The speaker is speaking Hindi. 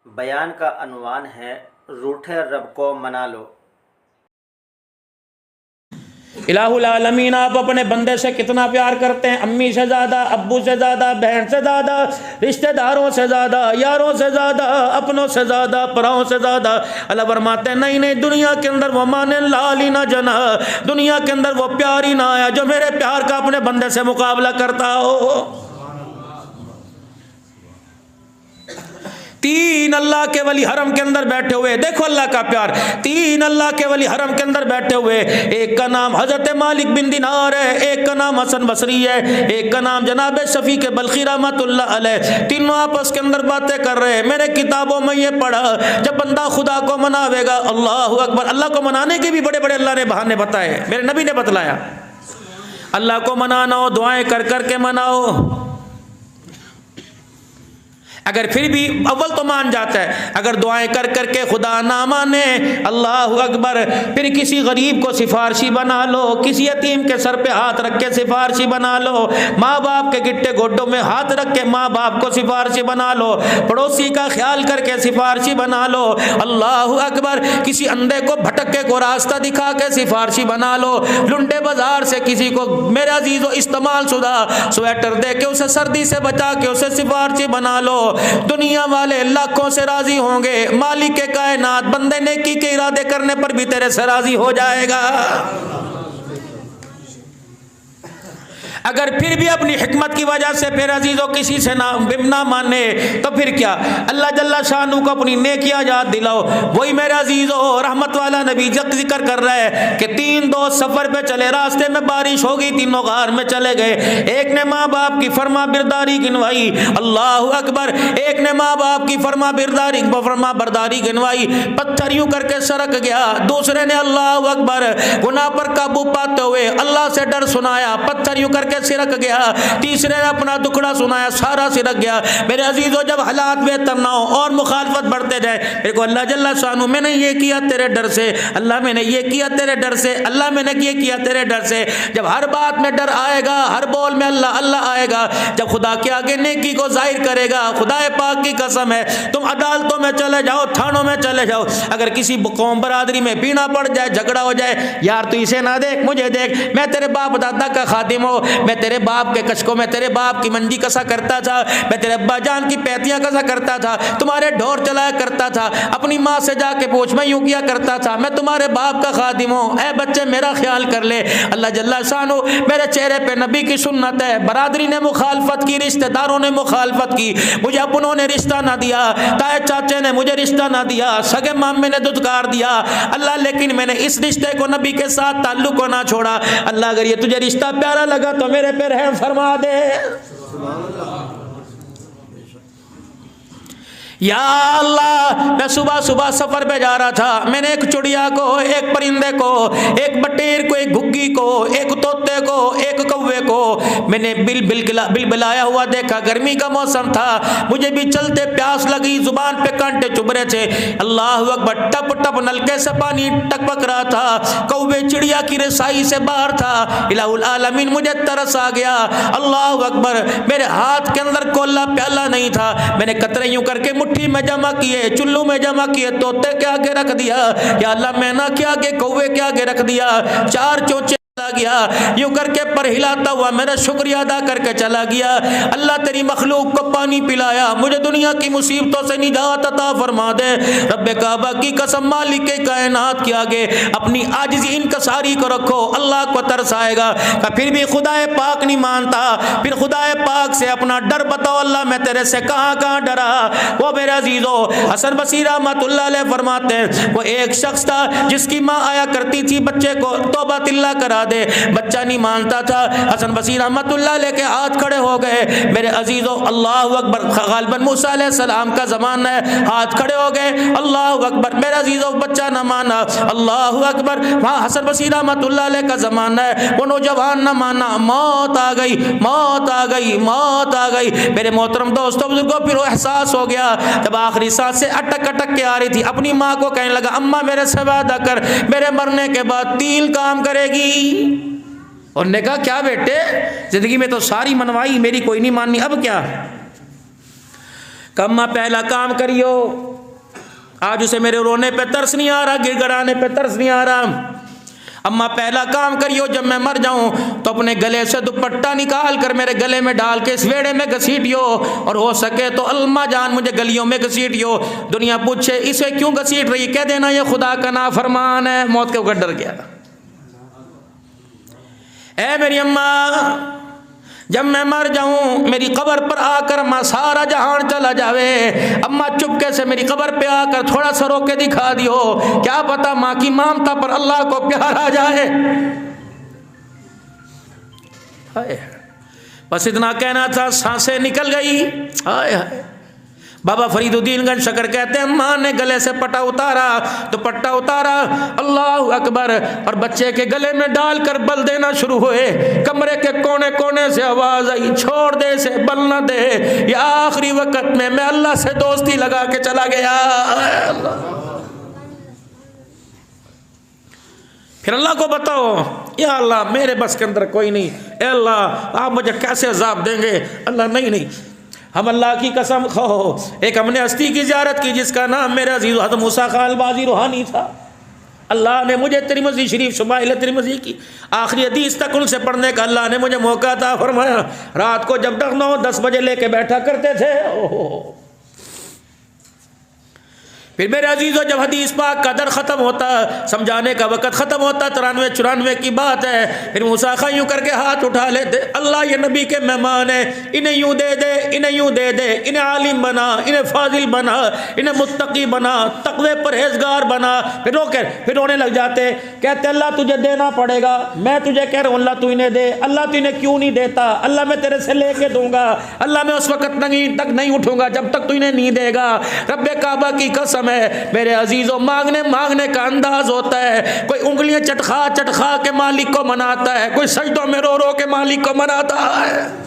बयान का अनवान है रूठे रब को मना लो। इलाहुल आलमीन आप अपने बंदे से कितना प्यार करते हैं, अम्मी से ज़्यादा, अब्बू से ज़्यादा, बहन से ज़्यादा, रिश्तेदारों से ज़्यादा, यारों से ज़्यादा, अपनों से ज़्यादा, पराओं से ज़्यादा। अल्लाह फरमाते हैं नहीं नहीं, दुनिया के अंदर वो माने लाली ना जना, दुनिया के अंदर वो प्यार ही ना आया जो मेरे प्यार का अपने बंदे से मुकाबला करता हो। तीन अल्लाह के वली हरम के अंदर बैठे हुए, देखो अल्लाह का प्यार, तीन अल्लाह के वली हरम के अंदर बैठे हुए, एक का नाम हजरत मालिक बिन दिनार है, एक का नाम हसन बसरी है, एक का नाम जनाब शफी के बल्खी रहमतुल्लाह अलैह। तीनों आपस के अंदर बातें कर रहे हैं। मैंने किताबों में ये पढ़ा, जब बंदा खुदा को मनावेगा, अल्लाह अकबर, अल्लाह को मनाने के भी बड़े बड़े अल्लाह ने बहाने बताए, मेरे नबी ने बतलाया। अल्लाह को मनाना हो, दुआएं कर कर के मनाओ। अगर फिर भी अव्वल तो मान जाता है, अगर दुआएं कर करके खुदा ना माने, अल्लाह अकबर, फिर किसी गरीब को सिफारशी बना लो, किसी यतीम के सर पे हाथ रख के सिफारशी बना लो, माँ बाप के गिट्टे गोड्डों में हाथ रख के माँ बाप को सिफारशी बना लो, पड़ोसी का ख्याल करके सिफारशी बना लो, अल्लाह अकबर, किसी अंधे को भटके को रास्ता दिखा के सिफारशी बना लो, लुंडे बाजार से किसी को मेरे अजीजों इस्तेमाल शुदा स्वेटर दे के उसे सर्दी से बचा के उसे सिफारशी बना लो। दुनिया वाले लाखों से राजी होंगे, मालिक के कायनात बंदे नेकी के इरादे करने पर भी तेरे से राजी हो जाएगा। अगर फिर भी अपनी हिकमत की वजह से फिर अजीजों किसी से ना माने तो फिर क्या, अल्लाह जल्ला शानू को अपनी नेकियां याद दिलाओ। वही मेरे अजीजों रहमत वाला नबी जिक्र कर रहा है कि तीन दोस्त सफर पे चले, रास्ते में बारिश हो गई, तीनों गार में चले गए। एक ने माँ बाप की फरमा बिरदारी गिनवाई, अल्लाह अकबर, एक ने माँ बाप की फरमा बरदारी गिनवाई, पत्थर यूं करके सरक गया। दूसरे ने अल्लाह अकबर गुनाह पर काबू पाते हुए अल्लाह से डर सुनाया, पत्थर यूं करके सिरक गया। तीसरे ने अपना दुखड़ा सुनाया, सारा सिरक गया। मेरे अजीजों, जब हालात बेहतर ना हो और मुखालफत बढ़ते जाए, देखो अल्लाह जल्ला शानू, मैंने ये किया तेरे डर से, अल्लाह मैंने ये किया तेरे डर से, अल्लाह मैंने ये किया तेरे डर से। जब हर बात में डर आएगा, हर बोल में अल्लाह अल्लाह आएगा, जब खुदा के आगे नेकी को जाहिर करेगा, खुदा पाक की कसम है, तुम अदालतों में चले जाओ, थानों में चले जाओ, अगर किसी कौम बरादरी में पीना पड़ जाए, झगड़ा हो जाए, यार तू इसे ना देख मुझे देख, मैं तेरे बाप दादा का खादिम हूँ, मैं तेरे बाप के कशकों में तेरे बाप की मंजी कसा करता था, मैं तेरे अब्बा जान की पैतियां कसा करता था, तुम्हारे ढोर चलाया करता था, अपनी माँ से जाके पूछ, मैं यूं किया करता था, मैं तुम्हारे बाप का खादिम हूँ, ऐ बच्चे मेरा ख्याल कर ले। अल्लाह जल्ला शानो, मेरे चेहरे पे नबी की सुन्नत है, बरादरी ने मुखालफत की, रिश्तेदारों ने मुखालफत की, मुझे अपनों ने रिश्ता ना दिया, ताए चाचे ने मुझे रिश्ता ना दिया, सगे मामे ने दुत्कार दिया, अल्लाह लेकिन मैंने इस रिश्ते को नबी के साथ ताल्लुक को ना छोड़ा। अल्लाह अगर ये तुझे रिश्ता प्यारा लगा तो मेरे पे रहम फरमा दे। या अल्लाह, मैं सुबह सुबह सफर पे जा रहा था, मैंने एक चिड़िया को, एक परिंदे को, एक बटेर को, एक घुग्गी को, एक तोते को, एक कौवे को मैंने बिल बिलाया हुआ देखा। गर्मी का मौसम था, मुझे भी चलते प्यास लगी, जुबान पे कांटे चुभ रहे थे, अल्लाह अकबर, टप टप नलके से पानी टपक रहा था, कौवे चिड़िया की रसाई से बाहर था। इलाहुल आलमीन, मुझे तरस आ गया, अल्लाह अकबर, मेरे हाथ के अंदर कोला प्याला नहीं था, मैंने कतरे यूं करके मुट्ठी में जमा किए, चुल्लू में जमा किए, तोते के आगे रख दिया, या अल्लाह मैना के आगे, कौवे के आगे रख दिया, चार चोंचे गया, यूं करके पर हिलाता हुआ मेरा शुक्रिया अदा करके चला गया। अल्लाह तेरी मखलूक को पानी पिलाया, मुझे दुनिया की मुसीबतों से निजात अता फरमा दे। रब्बे काबा की कसम, मालिक के कायनात के आगे अपनी आजिज़ी इनकसारी को रखो, अल्लाह को तरस आएगा। फिर भी खुदाए पाक नहीं मानता, फिर खुदाए पाक से अपना डर बताओ, अल्लाह मैं तेरे से कहाँ कहाँ डरा। वो मेरे अजीजों, हसन बसरी रहमतुल्लाह अलैह फरमाते हैं, वो एक शख्स था जिसकी माँ आया करती थी बच्चे को तौबा तिल्ला करा दे, बच्चा नहीं मानता था। हसन बसरी रहमतुल्लाह अलैह के हाथ खड़े हो गए। मेरे अजीजों, अल्लाह अकबर, गालिबन मूसा अलैहिस्सलाम का ज़माना है, हाथ खड़े हो गए, अल्लाह अकबर। मेरे अजीजों, बच्चा न माना, अल्लाह अकबर। वहाँ हसन बसरी रहमतुल्लाह अलैह का ज़माना है, वो नौजवान न माना, मौत आ गई, मौत आ गई, मौत आ गई। मेरे मोहतरम दोस्तों बुजुर्गों, फिर वो एहसास हो गया, जब आखिरी सांस से अटक अटक के आ रही थी, अपनी माँ को कहने लगा, अम्मा मेरे से वादा कर, मेरे मरने के बाद 3 काम करेगी। और ने कहा, क्या बेटे, जिंदगी में तो सारी मनवाई, मेरी कोई नहीं माननी, अब क्या? कम्मा पहला काम करियो, आज उसे मेरे रोने पे तरस नहीं आ रहा, गिड़गिड़ाने पे तरस नहीं आ रहा। अम्मा पहला काम करियो, जब मैं मर जाऊं तो अपने गले से दुपट्टा निकाल कर मेरे गले में डाल के इस वेड़े में घसीटियो, और हो सके तो अल्मा जान मुझे गलियों में घसीटियो। दुनिया पूछे इसे क्यों घसीट रही, कह देना ये खुदा का नाफरमान है। मौत के ऊपर डर गया। ऐ मेरी अम्मा, जब मैं मर जाऊं मेरी कब्र पर आकर अम्मा सारा जहान चला जावे, अम्मा चुपके से मेरी कब्र पे आकर थोड़ा सा रोके दिखा दियो, क्या पता माँ की ममता पर अल्लाह को प्यार आ जाए। हाय, बस इतना कहना था, सांसें निकल गई। हाय हाय। बाबा फरीदुद्दीनगंज शकर कहते हैं माँ ने गले से पट्टा उतारा तो पट्टा उतारा, अल्लाह अकबर, और बच्चे के गले में डालकर बल देना शुरू हुए। कमरे के कोने कोने से आवाज आई, छोड़ दे से बल न दे, या आखिरी वक्त में मैं अल्लाह से दोस्ती लगा के चला गया। फिर अल्लाह को बताओ, या अल्लाह मेरे बस के अंदर कोई नहीं, ए अल्लाह आप मुझे कैसे अजाब देंगे। अल्लाह नहीं नहीं, हम अल्लाह की कसम खो, एक हमने हस्ती की ज़ियारत की जिसका नाम मेरा अजीज़ हज़रत मूसा खान अल-बाज़ी रूहानी था। अल्लाह ने मुझे तिरमिज़ी शरीफ शुमाइल तिरमिज़ी की आखिरी हदीस तक उनसे पढ़ने का अल्लाह ने मुझे मौका था फरमाया। रात को जब तक 9-10 बजे लेके बैठा करते थे। ओहो, फिर मेरे अजीज़ों जब हदीस पाक का दर ख़त्म होता, समझाने का वक़्त ख़त्म होता, 93-94 की बात है, फिर मूसा खां यूँ करके हाथ उठा लेते, अल्लाह ये नबी के मेहमान है, इन्हें यूँ दे दे, इन्हें यूँ दे दे, इन्हें आलिम बना, इन्हें फाजिल बना, इन्हें मुत्तकी बना, तक़वे परहेज़गार बना। फिर रोने लग जाते, कहते अल्लाह तुझे देना पड़ेगा, मैं तुझे कह रहा हूँ अल्लाह तू इन्हें दे। अल्लाह तू इन्हें क्यों नहीं देता? अल्लाह मैं तेरे से लेके दूंगा, अल्लाह मैं उस वक़्त तक नहीं उठूँगा जब तक तू इन्हें नहीं देगा। रब्बे काबा की कसम है मेरे अजीजों, मांगने का अंदाज होता है। कोई उंगलियां चटखा के मालिक को मनाता है, कोई सजदों में रो के मालिक को मनाता है।